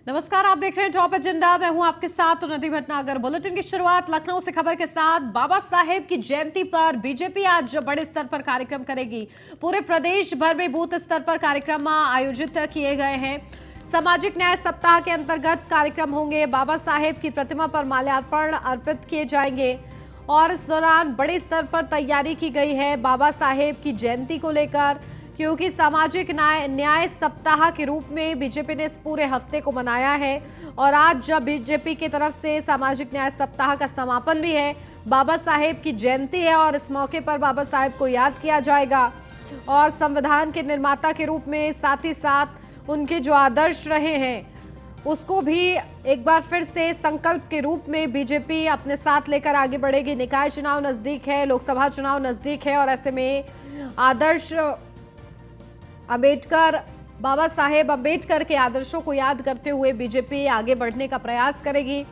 नमस्कार, आप देख रहे हैं टॉप एजेंडा। मैं हूं आपके साथ नदी भटनागर। बुलेटिन की शुरुआत लखनऊ से खबर के साथ। बाबा साहेब की जयंती पर बीजेपी आज बड़े स्तर पर कार्यक्रम करेगी। पूरे प्रदेश भर में बूथ स्तर पर कार्यक्रम आयोजित किए गए हैं। सामाजिक न्याय सप्ताह के अंतर्गत कार्यक्रम होंगे। बाबा साहेब की प्रतिमा पर माल्यार्पण अर्पित किए जाएंगे और इस दौरान बड़े स्तर पर तैयारी की गई है बाबा साहेब की जयंती को लेकर, क्योंकि सामाजिक न्याय सप्ताह के रूप में बीजेपी ने इस पूरे हफ्ते को मनाया है। और आज जब बीजेपी की तरफ से सामाजिक न्याय सप्ताह का समापन भी है, बाबा साहेब की जयंती है और इस मौके पर बाबा साहेब को याद किया जाएगा और संविधान के निर्माता के रूप में साथ ही साथ उनके जो आदर्श रहे हैं उसको भी एक बार फिर से संकल्प के रूप में बीजेपी अपने साथ लेकर आगे बढ़ेगी। निकाय चुनाव नजदीक है, लोकसभा चुनाव नजदीक है और ऐसे में आदर्श अंबेडकर, बाबा साहेब अंबेडकर के आदर्शों को याद करते हुए बीजेपी आगे बढ़ने का प्रयास करेगी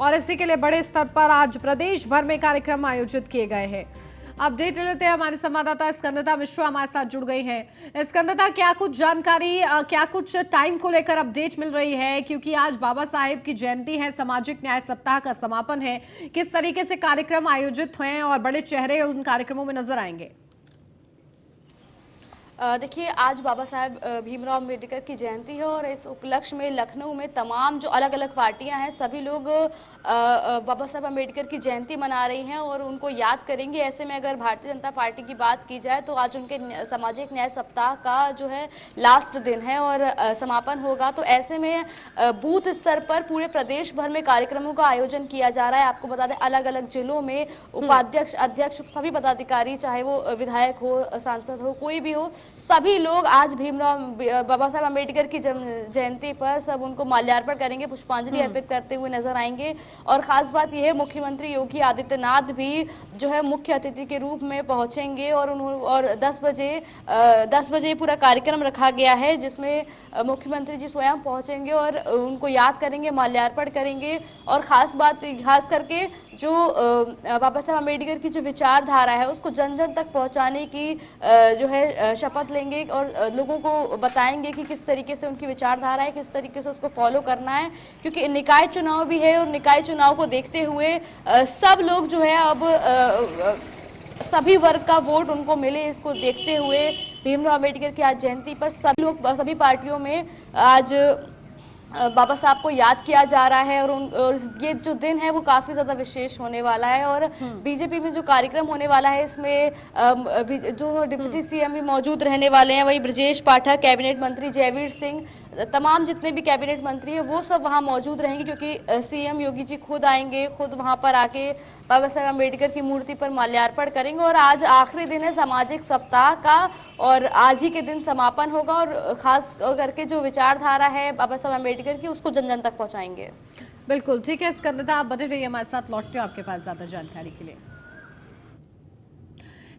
और इसी के लिए बड़े स्तर पर आज प्रदेश भर में कार्यक्रम आयोजित किए गए हैं। अपडेट लेते हैं, हमारे संवाददाता स्कंदता मिश्रा हमारे साथ जुड़ गई हैं। स्कंदता, क्या कुछ जानकारी, क्या कुछ टाइम को लेकर अपडेट मिल रही है, क्योंकि आज बाबा साहेब की जयंती है, सामाजिक न्याय सप्ताह का समापन है, किस तरीके से कार्यक्रम आयोजित हुए और बड़े चेहरे उन कार्यक्रमों में नजर आएंगे? देखिए, आज बाबा साहेब भीमराव अम्बेडकर की जयंती है और इस उपलक्ष्य में लखनऊ में तमाम जो अलग अलग पार्टियां हैं सभी लोग बाबा साहेब अम्बेडकर की जयंती मना रही हैं और उनको याद करेंगे। ऐसे में अगर भारतीय जनता पार्टी की बात की जाए तो आज उनके सामाजिक न्याय सप्ताह का जो है लास्ट दिन है और समापन होगा। तो ऐसे में बूथ स्तर पर पूरे प्रदेश भर में कार्यक्रमों का आयोजन किया जा रहा है। आपको बता दें, अलग अलग जिलों में उपाध्यक्ष, अध्यक्ष, सभी पदाधिकारी, चाहे वो विधायक हो, सांसद हो, कोई भी हो, सभी लोग आज बाबा साहेब अम्बेडकर की जयंती पर सब उनको माल्यार्पण करेंगे, पुष्पांजलि अर्पित करते हुए नजर आएंगे। और खास बात यह है, मुख्यमंत्री योगी आदित्यनाथ भी जो है मुख्य अतिथि के रूप में पहुंचेंगे और 10 बजे पूरा कार्यक्रम रखा गया है, जिसमें मुख्यमंत्री जी स्वयं पहुंचेंगे और उनको याद करेंगे, माल्यार्पण करेंगे। और खास करके जो बाबा साहेब अम्बेडकर की जो विचारधारा है उसको जन जन तक पहुंचाने की जो है शपथ लेंगे और लोगों को बताएंगे कि किस तरीके से उनकी विचारधारा है, किस तरीके से उसको फॉलो करना है। क्योंकि निकाय चुनाव भी है और निकाय चुनाव को देखते हुए सब लोग जो है अब सभी वर्ग का वोट उनको मिले, इसको देखते हुए भीमराव अम्बेडकर की आज जयंती पर सभी पार्टियों में आज बाबा साहब को याद किया जा रहा है और ये जो दिन है वो काफ़ी ज़्यादा विशेष होने वाला है। और बीजेपी में जो कार्यक्रम होने वाला है इसमें जो डिप्टी सीएम भी मौजूद रहने वाले हैं, वही ब्रजेश पाठक, कैबिनेट मंत्री जयवीर सिंह, तमाम जितने भी कैबिनेट मंत्री हैं वो सब वहाँ मौजूद रहेंगे, क्योंकि सीएम योगी जी खुद आएंगे, खुद वहाँ पर आके बाबा साहेब अम्बेडकर की मूर्ति पर माल्यार्पण करेंगे। और आज आखिरी दिन है सामाजिक सप्ताह का और आज ही के दिन समापन होगा और खास करके जो विचारधारा है बाबा साहेब अम्बेडकर की उसको जन जन तक पहुंचाएंगे। बिल्कुल ठीक है स्कंदता, आप बने रहिए हमारे साथ, लौटते हो आपके पास ज्यादा जानकारी के लिए।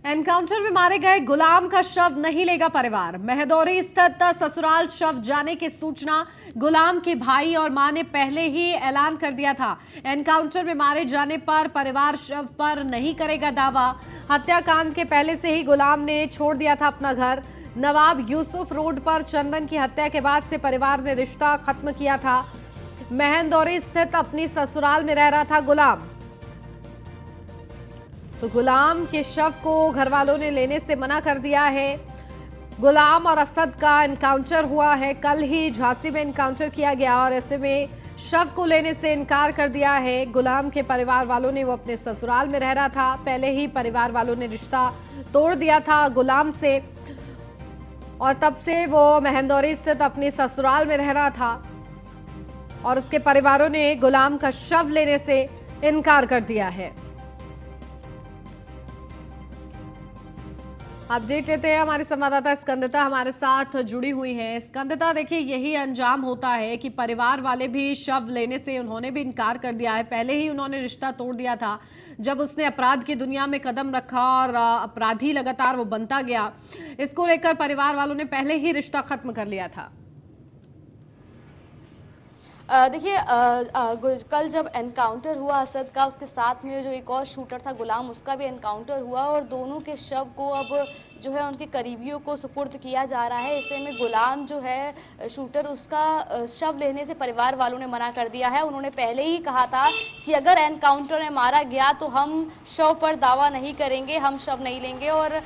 एनकाउंटर में मारे गए गुलाम का शव नहीं लेगा परिवार। महदौरी स्थित ससुराल शव जाने की सूचना गुलाम के भाई और मां ने पहले ही ऐलान कर दिया था। एनकाउंटर में मारे जाने पर परिवार शव पर नहीं करेगा दावा। हत्याकांड के पहले से ही गुलाम ने छोड़ दिया था अपना घर। नवाब यूसुफ रोड पर चंदन की हत्या के बाद से परिवार ने रिश्ता खत्म किया था। महदौरी स्थित अपनी ससुराल में रह रहा था गुलाम, तो गुलाम के शव को घर वालों ने लेने से मना कर दिया है। गुलाम और असद का एनकाउंटर हुआ है, कल ही झांसी में एनकाउंटर किया गया और ऐसे में शव को लेने से इनकार कर दिया है गुलाम के परिवार वालों ने। वो अपने ससुराल में रह रहा था, पहले ही परिवार वालों ने रिश्ता तोड़ दिया था गुलाम से और तब से वो महदौरी स्थित अपने ससुराल में रह रहा था और उसके परिवारों ने गुलाम का शव लेने से इनकार कर दिया है। अपडेट लेते हैं, हमारे संवाददाता स्कंदता हमारे साथ जुड़ी हुई हैं। स्कंदता, देखिए यही अंजाम होता है कि परिवार वाले भी शव लेने से उन्होंने भी इनकार कर दिया है। पहले ही उन्होंने रिश्ता तोड़ दिया था जब उसने अपराध की दुनिया में कदम रखा और अपराधी लगातार वो बनता गया। इसको लेकर परिवार वालों ने पहले ही रिश्ता खत्म कर लिया था। देखिए कल जब एनकाउंटर हुआ असद का, उसके साथ में जो एक और शूटर था गुलाम, उसका भी एनकाउंटर हुआ और दोनों के शव को अब जो है उनके करीबियों को सुपुर्द किया जा रहा है। ऐसे में गुलाम जो है शूटर, उसका शव लेने से परिवार वालों ने मना कर दिया है। उन्होंने पहले ही कहा था कि अगर एनकाउंटर में मारा गया तो हम शव पर दावा नहीं करेंगे, हम शव नहीं लेंगे। और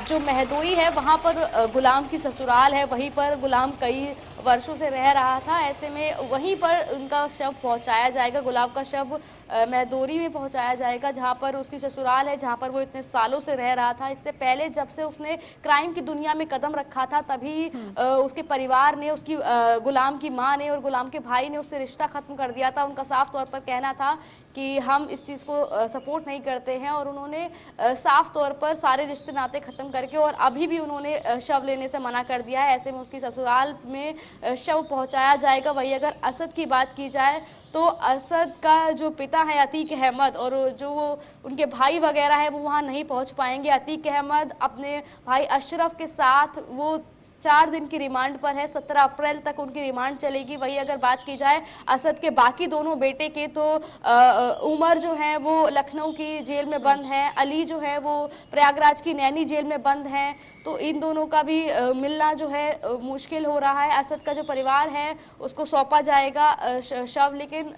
जो महदोई है वहाँ पर गुलाम की ससुराल है, वहीं पर गुलाम कई वर्षों से रह रहा था। ऐसे में वहीं पर उनका शव पहुंचाया जाएगा, गुलाब का शव महदोरी में पहुंचाया जाएगा, जहां पर उसकी ससुराल है, जहां पर वो इतने सालों से रह रहा था। इससे पहले जब से उसने क्राइम की दुनिया में कदम रखा था, तभी उसके परिवार ने, उसकी गुलाम की माँ ने और गुलाम के भाई ने उससे रिश्ता खत्म कर दिया था। उनका साफ तौर पर कहना था कि हम इस चीज़ को सपोर्ट नहीं करते हैं, और उन्होंने साफ तौर पर सारे रिश्ते नाते ख़त्म करके और अभी भी उन्होंने शव लेने से मना कर दिया है। ऐसे में उसकी ससुराल में शव पहुंचाया जाएगा। वहीं अगर असद की बात की जाए तो असद का जो पिता है अतीक अहमद, और जो उनके भाई वगैरह है वो वहाँ नहीं पहुँच पाएंगे। अतीक अहमद अपने भाई अशरफ के साथ वो 4 दिन की रिमांड पर है, 17 अप्रैल तक उनकी रिमांड चलेगी। वही अगर बात की जाए असद के बाकी दोनों बेटे के, तो उमर जो है वो लखनऊ की जेल में बंद है, अली जो है वो प्रयागराज की नैनी जेल में बंद है। तो इन दोनों का भी मिलना जो है मुश्किल हो रहा है। असद का जो परिवार है उसको सौंपा जाएगा शव, लेकिन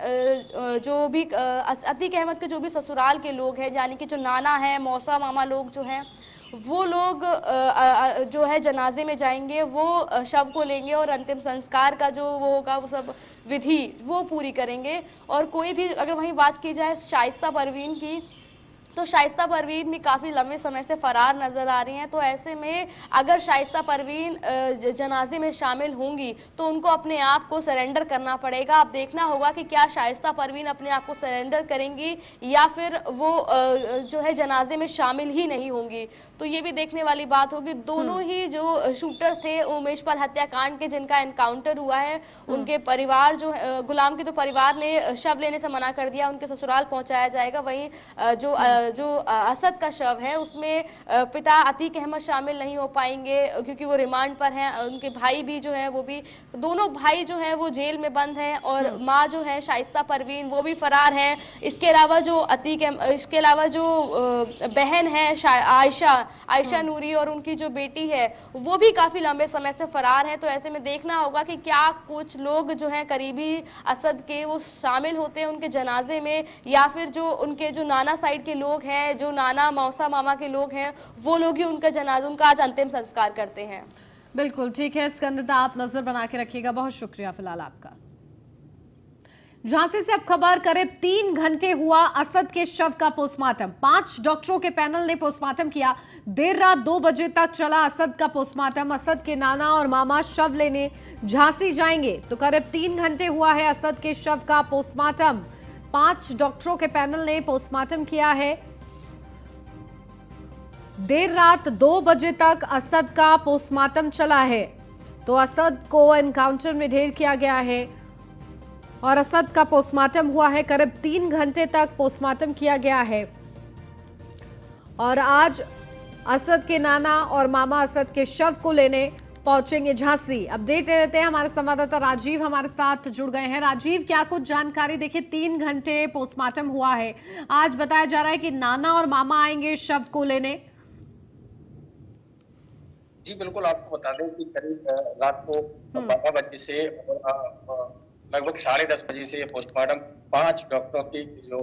जो भी अतीक अहमद के जो भी ससुराल के लोग हैं, यानी कि जो नाना है, मौसा मामा लोग जो हैं, वो लोग जो है जनाजे में जाएंगे, वो शव को लेंगे और अंतिम संस्कार का जो वो होगा वो सब विधि वो पूरी करेंगे। और कोई भी अगर वहीं बात की जाए शाइस्ता परवीन की, तो शाइस्ता परवीन भी काफ़ी लंबे समय से फ़रार नज़र आ रही हैं। तो ऐसे में अगर शाइस्ता परवीन जनाजे में शामिल होंगी तो उनको अपने आप को सरेंडर करना पड़ेगा। अब देखना होगा कि क्या शाइस्ता परवीन अपने आप को सरेंडर करेंगी या फिर वो जो है जनाजे में शामिल ही नहीं होंगी। तो ये भी देखने वाली बात होगी। दोनों ही जो शूटर थे उमेश पाल हत्याकांड के, जिनका एनकाउंटर हुआ है, उनके परिवार जो गुलाम के तो परिवार ने शव लेने से मना कर दिया, उनके ससुराल पहुंचाया जाएगा। वहीं जो असद का शव है उसमें पिता अतीक अहमद शामिल नहीं हो पाएंगे क्योंकि वो रिमांड पर हैं। उनके भाई भी जो है वो भी, दोनों भाई जो है वो जेल में बंद हैं, और माँ जो है शाइस्ता परवीन वो भी फरार है। इसके अलावा जो इसके अलावा जो बहन है आयशा नूरी, और उनकी जो बेटी है वो भी काफ़ी लंबे समय से फरार है। तो ऐसे में देखना होगा कि क्या कुछ लोग जो हैं करीबी असद के वो शामिल होते हैं उनके जनाजे में, या फिर जो उनके जो नाना साइड के लोग हैं, जो नाना मौसा मामा के लोग हैं, वो लोग ही उनका जनाजा, उनका आज अंतिम संस्कार करते हैं। बिल्कुल ठीक है स्कंदता, आप नजर बना के रखिएगा। बहुत शुक्रिया फिलहाल आपका। झांसी से अब खबर, करीब 3 घंटे हुआ असद के शव का पोस्टमार्टम। 5 डॉक्टरों के पैनल ने पोस्टमार्टम किया। देर रात 2 बजे तक चला असद का पोस्टमार्टम। असद के नाना और मामा शव लेने झांसी जाएंगे, तो करीब 3 घंटे हुआ है असद के शव का पोस्टमार्टम। 5 डॉक्टरों के पैनल ने पोस्टमार्टम किया है। देर रात 2 बजे तक असद का पोस्टमार्टम चला है। तो असद को एनकाउंटर में ढेर किया गया है और असद का पोस्टमार्टम हुआ है। करीब 3 घंटे तक पोस्टमार्टम किया गया है और आज असद के नाना और मामा असद के शव को लेने पहुंचेंगे झांसी। अपडेट ले लेते हैं, हमारे संवाददाता राजीव हमारे साथ जुड़ गए हैं। राजीव, क्या कुछ जानकारी? देखिए 3 घंटे पोस्टमार्टम हुआ है, आज बताया जा रहा है कि नाना और मामा आएंगे शव को लेने। जी बिल्कुल, आपको बता दें कि करीब रात को 12 बजे से लगभग 10:30 बजे से ये पोस्टमार्टम 5 डॉक्टरों की जो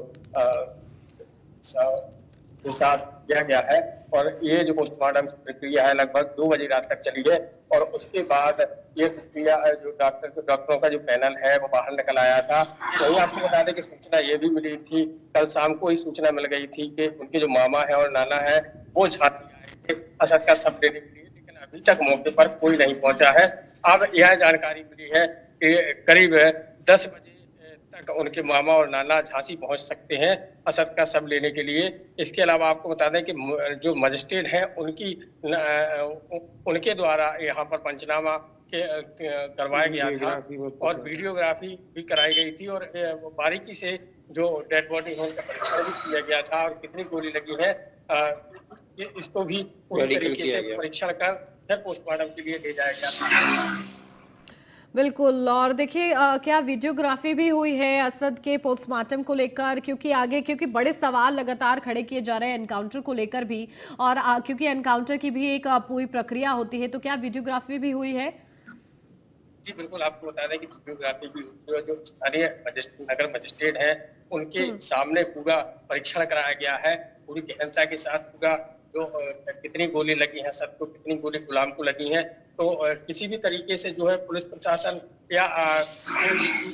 के साथ किया गया है, और ये जो पोस्टमार्टम प्रक्रिया है लगभग 2 बजे रात तक चली है। और उसके बाद ये प्रक्रिया जो डॉक्टरों का जो पैनल है वो बाहर निकल आया था। वही आपको बता दें कि सूचना ये भी मिली थी, कल शाम को ही सूचना मिल गई थी कि उनके जो मामा है और नाना है वो झांसी आए थे असद का शव लेने के लिए, लेकिन अभी तक मौके पर कोई नहीं पहुंचा है। अब यह जानकारी मिली है कि करीब 10 बजे तक उनके मामा और नाना झांसी पहुंच सकते हैं असद का शव लेने के लिए। इसके अलावा आपको बता दें कि जो मजिस्ट्रेट हैं उनके द्वारा यहाँ पर पंचनामा करवाया गया था और वीडियोग्राफी भी कराई गई थी, और बारीकी से जो डेड बॉडी है उनका परीक्षण भी किया गया था, और कितनी गोली लगी है इसको भी पूरी तरीके से परीक्षण कर फिर पोस्टमार्टम के लिए ले जाया गया था। बिल्कुल। और देखिए क्या वीडियोग्राफी भी हुई है असद के पोस्टमार्टम को लेकर, क्योंकि बड़े सवाल लगातार खड़े किए जा रहे हैं एनकाउंटर को लेकर भी, और क्योंकि एनकाउंटर की भी एक पूरी प्रक्रिया होती है, तो क्या वीडियोग्राफी भी हुई है? जी बिल्कुल, आपको बता दें कि वीडियोग्राफी भी हुई है। जो स्थानीय नगर मजिस्ट्रेट हैं, उनके सामने पूरा परीक्षण कराया गया है, पूरी गहनता के साथ पूरा जो कितनी गोली लगी है सबको, कितनी गोली गुलाम को लगी है। तो किसी भी तरीके से जो है पुलिस प्रशासन या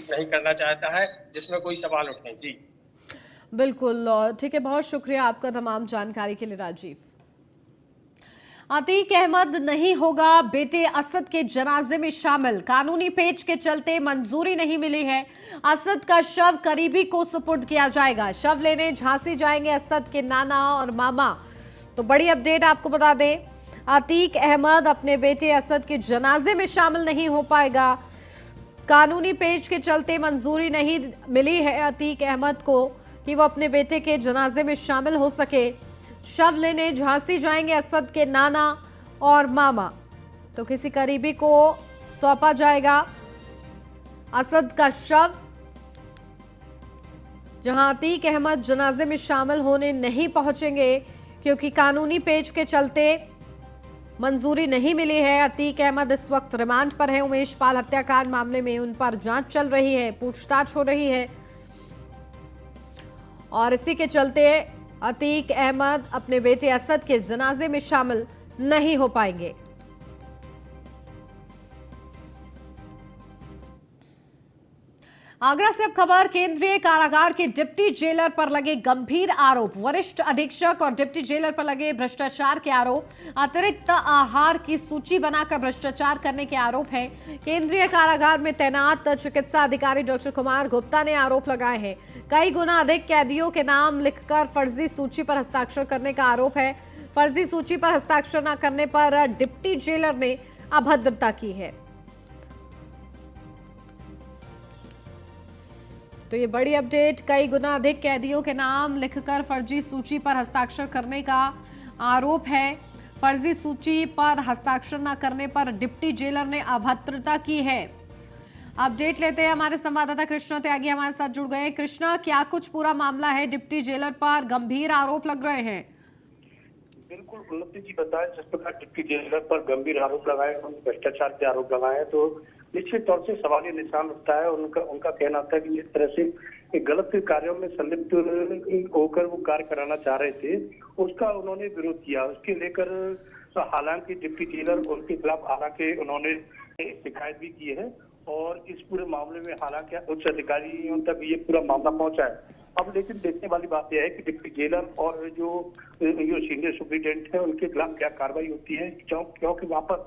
नहीं करना चाहता है जिसमें कोई सवाल उठे। जी बिल्कुल। और ठीक है, बहुत शुक्रिया आपका तमाम जानकारी के लिए राजीव। अतीक अहमद नहीं होगा बेटे असद के जनाजे में शामिल, कानूनी पेच के चलते मंजूरी नहीं मिली है। असद का शव करीबी को सुपुर्द किया जाएगा। शव लेने झांसी जाएंगे असद के नाना और मामा। तो बड़ी अपडेट आपको बता दें, अतीक अहमद अपने बेटे असद के जनाजे में शामिल नहीं हो पाएगा। कानूनी पेच के चलते मंजूरी नहीं मिली है अतीक अहमद को कि वो अपने बेटे के जनाजे में शामिल हो सके। शव लेने झांसी जाएंगे असद के नाना और मामा, तो किसी करीबी को सौंपा जाएगा असद का शव। जहां अतीक अहमद जनाजे में शामिल होने नहीं पहुंचेंगे क्योंकि कानूनी पेच के चलते मंजूरी नहीं मिली है। अतीक अहमद इस वक्त रिमांड पर है। उमेश पाल हत्याकांड मामले में उन पर जांच चल रही है, पूछताछ हो रही है, और इसी के चलते अतीक अहमद अपने बेटे असद के जनाजे में शामिल नहीं हो पाएंगे। आगरा से अब खबर, केंद्रीय कारागार के डिप्टी जेलर पर लगे गंभीर आरोप। वरिष्ठ अधीक्षक और डिप्टी जेलर पर लगे भ्रष्टाचार के आरोप। अतिरिक्त आहार की सूची बनाकर भ्रष्टाचार करने के आरोप हैं। केंद्रीय कारागार में तैनात चिकित्सा अधिकारी डॉक्टर कुमार गुप्ता ने आरोप लगाए हैं। कई गुना अधिक कैदियों के नाम लिखकर फर्जी सूची पर हस्ताक्षर करने का आरोप है। फर्जी सूची पर हस्ताक्षर न करने पर डिप्टी जेलर ने अभद्रता की है। तो ये बड़ी अपडेट, कई गुना अधिक कैदियों के नाम लिखकर फर्जी सूची पर हस्ताक्षर करने का आरोप है। फर्जी सूची पर हस्ताक्षर न करने पर डिप्टी जेलर ने अभद्रता की है। अपडेट लेते हैं, हमारे संवाददाता कृष्णा त्यागी हमारे साथ जुड़ गए। कृष्णा, क्या कुछ पूरा मामला है? डिप्टी जेलर पर गंभीर आरोप लग रहे हैं। बिल्कुल उन्नति जी बताएं, जिस प्रकार डिप्टी जेलर पर गंभीर आरोप लगाए, भ्रष्टाचार के आरोप लगाए, तो निश्चित तौर से सवालिया निशान उठता है। उनका कहना था कि जिस तरह से गलत कार्यों में संलिप्त होकर वो कार्य कराना चाह रहे थे, उसका उन्होंने विरोध किया। उसके लेकर हालांकि डिप्टी जेलर उनके खिलाफ हालांकि उन्होंने शिकायत भी की है, और इस पूरे मामले में हालांकि उच्च अधिकारियों तक ये पूरा मामला पहुंचा है। अब लेकिन देखने वाली बात यह है कि डिप्टी जेलर और जो सीनियर सुप्रिंटेंडेंट है उनके खिलाफ क्या कार्रवाई होती है, क्योंकि वापस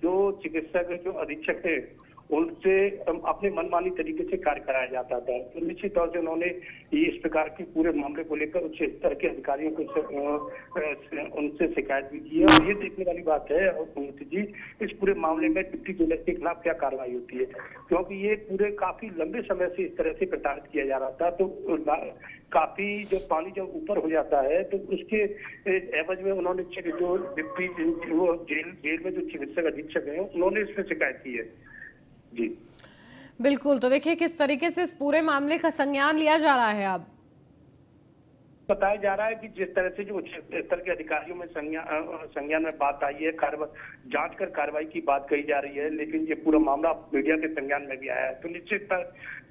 जो चिकित्सक जो अधीक्षक है उनसे अपने मनमानी तरीके से कार्य कराया जाता था। तो निश्चित तौर से उन्होंने इस प्रकार के पूरे मामले को लेकर उच्च स्तर के अधिकारियों को उनसे शिकायत भी की है। और ये देखने वाली बात है उन्नति जी, इस पूरे मामले में डिप्टी जेलर के खिलाफ क्या कार्रवाई होती है, क्योंकि ये पूरे काफी लंबे समय से इस तरह से प्रताड़ित किया जा रहा था। तो काफी जब पानी जब ऊपर हो जाता है तो उसके एवज में उन्होंने जो डिप्टी जेल में जो चिकित्सक अधीक्षक है उन्होंने इसमें शिकायत की है। जी बिल्कुल। तो देखिए किस तरीके से इस पूरे मामले का संज्ञान लिया जा रहा है। अब बताया जा रहा है कि जिस तरह से जो उच्च स्तर के अधिकारियों में संज्ञान में बात आई है, जांच कर कार्रवाई की बात कही जा रही है, लेकिन ये पूरा मामला मीडिया के संज्ञान में भी आया है। तो निश्चित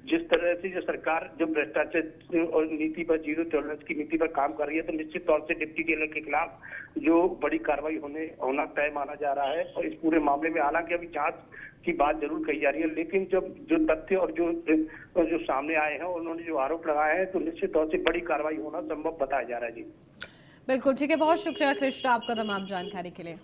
जिस तरह से जो सरकार जो भ्रष्टाचार और नीति पर जीरो टॉलरेंस की नीति पर काम कर रही है, तो निश्चित तौर से डिप्टी जेलर के खिलाफ जो बड़ी कार्रवाई होना तय माना जा रहा है। और इस पूरे मामले में हालांकि अभी जांच की बात जरूर कही जा रही है, लेकिन जब जो तथ्य और जो सामने आए हैं, उन्होंने जो आरोप लगाए हैं, तो निश्चित तौर से बड़ी कार्रवाई होना संभव बताया जा रहा है। जी बिल्कुल ठीक है, बहुत शुक्रिया कृष्णा आपका तमाम जानकारी के लिए।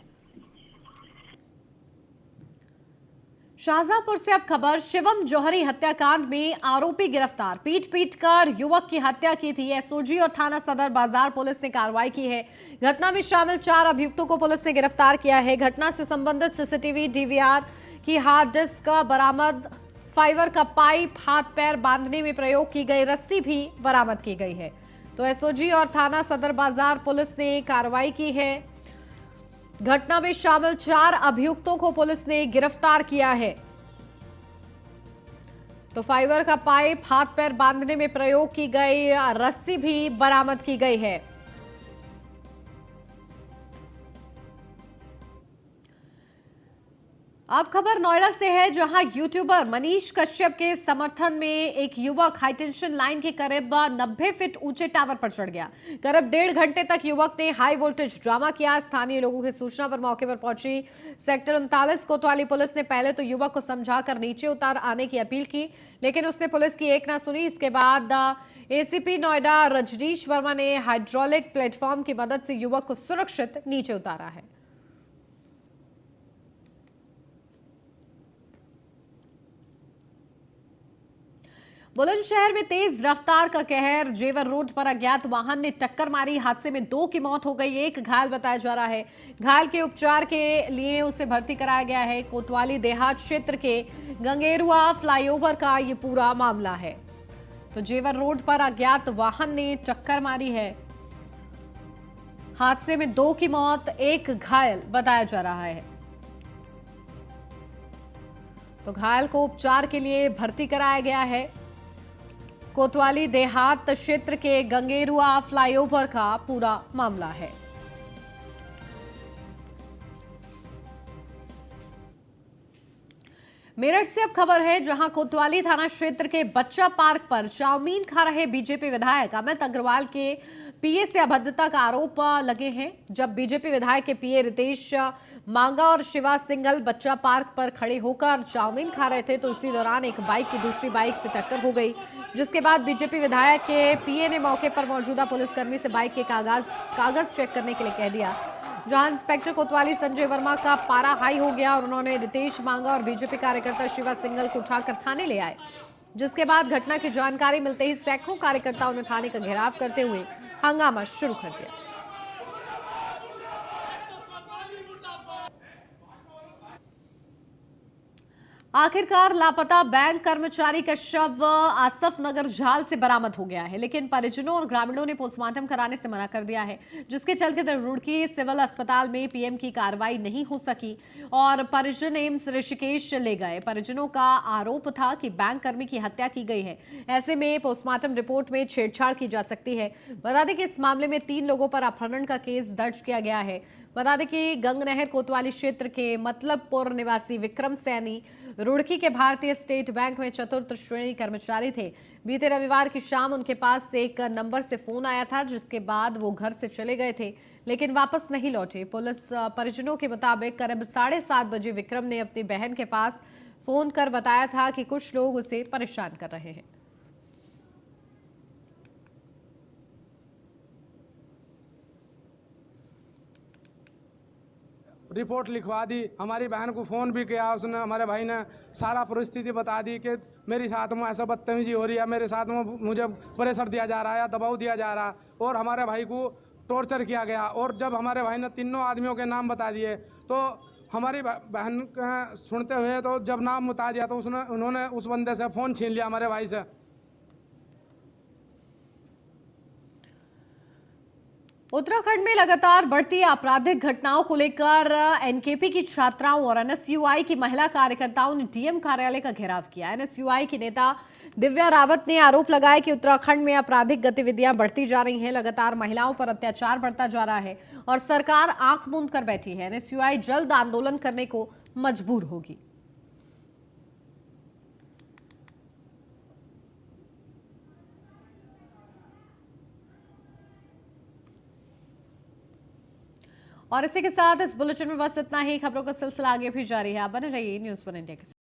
शाहजहांपुर से अब खबर, शिवम जौहरी हत्याकांड में आरोपी गिरफ्तार। पीट कर युवक की हत्या की थी। एसओजी और थाना सदर बाजार पुलिस ने कार्रवाई की है। घटना में शामिल 4 अभियुक्तों को पुलिस ने गिरफ्तार किया है। घटना से संबंधित सीसीटीवी, डीवीआर की हार्ड डिस्क बरामद, फाइबर का पाइप, हाथ पैर बांधने में प्रयोग की गई रस्सी भी बरामद की गई है। तो एसओजी और थाना सदर बाजार पुलिस ने कार्रवाई की है। घटना में शामिल 4 अभियुक्तों को पुलिस ने गिरफ्तार किया है। तो फाइबर का पाइप, हाथ पैर बांधने में प्रयोग की गई रस्सी भी बरामद की गई है। अब खबर नोएडा से है, जहां यूट्यूबर मनीष कश्यप के समर्थन में एक युवक हाईटेंशन लाइन के करीब 90 फीट ऊंचे टावर पर चढ़ गया। करीब 1.5 घंटे तक युवक ने हाई वोल्टेज ड्रामा किया। स्थानीय लोगों की सूचना पर मौके पर पहुंची सेक्टर 39 कोतवाली पुलिस ने पहले तो युवक को समझाकर नीचे उतार आने की अपील की, लेकिन उसने पुलिस की एक ना सुनी। इसके बाद एसीपी नोएडा रजनीश वर्मा ने हाइड्रोलिक प्लेटफॉर्म की मदद से युवक को सुरक्षित नीचे उतारा है। बुलंदशहर में तेज रफ्तार का कहर, जेवर रोड पर अज्ञात वाहन ने टक्कर मारी। हादसे में 2 की मौत हो गई, 1 घायल बताया जा रहा है। घायल के उपचार के लिए उसे भर्ती कराया गया है। कोतवाली देहात क्षेत्र के गंगेरुआ फ्लाईओवर का ये पूरा मामला है। तो जेवर रोड पर अज्ञात वाहन ने टक्कर मारी है। हादसे में 2 की मौत, 1 घायल बताया जा रहा है। तो घायल को उपचार के लिए भर्ती कराया गया है। कोतवाली देहात क्षेत्र के गंगेरुआ फ्लाईओवर का पूरा मामला है। मेरठ से अब खबर है, जहां कोतवाली थाना क्षेत्र के बच्चा पार्क पर चाउमीन खा रहे बीजेपी विधायक अमित अग्रवाल के पीए से अभद्रता का आरोप लगे हैं। जब बीजेपी विधायक के पीए रितेश मांगा और शिवा सिंगल बच्चा पार्क पर खड़े होकर चाउमीन खा रहे थे, तो इसी दौरान एक बाइक की दूसरी बाइक से टक्कर हो गई, जिसके बाद बीजेपी विधायक के पीए ने मौके पर मौजूदा पुलिसकर्मी से बाइक के कागज चेक करने के लिए कह दिया। जहां इंस्पेक्टर कोतवाली संजय वर्मा का पारा हाई हो गया और उन्होंने रितेश मांगा और बीजेपी कार्यकर्ता शिवा सिंगल को उठाकर थाने ले आए, जिसके बाद घटना की जानकारी मिलते ही सैकड़ों कार्यकर्ताओं ने थाने का घेराव करते हुए हंगामा शुरू कर दिया। आखिरकार लापता बैंक कर्मचारी का शव आसफ नगर झाल से बरामद हो गया है, लेकिन परिजनों और ग्रामीणों ने पोस्टमार्टम कराने से मना कर दिया है, जिसके चलते रुड़की सिविल अस्पताल में पीएम की कार्रवाई नहीं हो सकी और परिजन एम्स ऋषिकेश ले गए। परिजनों का आरोप था कि बैंक कर्मी की हत्या की गई है, ऐसे में पोस्टमार्टम रिपोर्ट में छेड़छाड़ की जा सकती है। बता दें कि इस मामले में 3 लोगों पर अपहरण का केस दर्ज किया गया है। बता दें कि गंगनहर कोतवाली क्षेत्र के मतलबपुर निवासी विक्रम सैनी रुड़की के भारतीय स्टेट बैंक में चतुर्थ श्रेणी कर्मचारी थे। बीते रविवार की शाम उनके पास से एक नंबर से फोन आया था, जिसके बाद वो घर से चले गए थे, लेकिन वापस नहीं लौटे। पुलिस परिजनों के मुताबिक करीब 7:30 बजे विक्रम ने अपनी बहन के पास फोन कर बताया था कि कुछ लोग उसे परेशान कर रहे हैं। रिपोर्ट लिखवा दी, हमारी बहन को फ़ोन भी किया, उसने हमारे भाई ने सारा परिस्थिति बता दी कि मेरे साथ में ऐसा बदतमीजी हो रही है, मेरे साथ में मुझे प्रेशर दिया जा रहा है या दबाव दिया जा रहा है और हमारे भाई को टॉर्चर किया गया। और जब हमारे भाई ने 3 आदमियों के नाम बता दिए तो हमारी बहन सुनते हुए, तो जब नाम बता दिया तो उन्होंने उस बंदे से फ़ोन छीन लिया हमारे भाई से। उत्तराखंड में लगातार बढ़ती आपराधिक घटनाओं को लेकर एनकेपी की छात्राओं और एनएसयूआई की महिला कार्यकर्ताओं ने डीएम कार्यालय का घेराव किया। एनएसयूआई की नेता दिव्या रावत ने आरोप लगाया कि उत्तराखंड में आपराधिक गतिविधियां बढ़ती जा रही हैं, लगातार महिलाओं पर अत्याचार बढ़ता जा रहा है और सरकार आंख मूंद कर बैठी है। एनएसयूआई जल्द आंदोलन करने को मजबूर होगी। और इसी के साथ इस बुलेटिन में बस इतना ही। खबरों का सिलसिला आगे भी जारी है। आप बने रहिए न्यूज़ 1 इंडिया के साथ।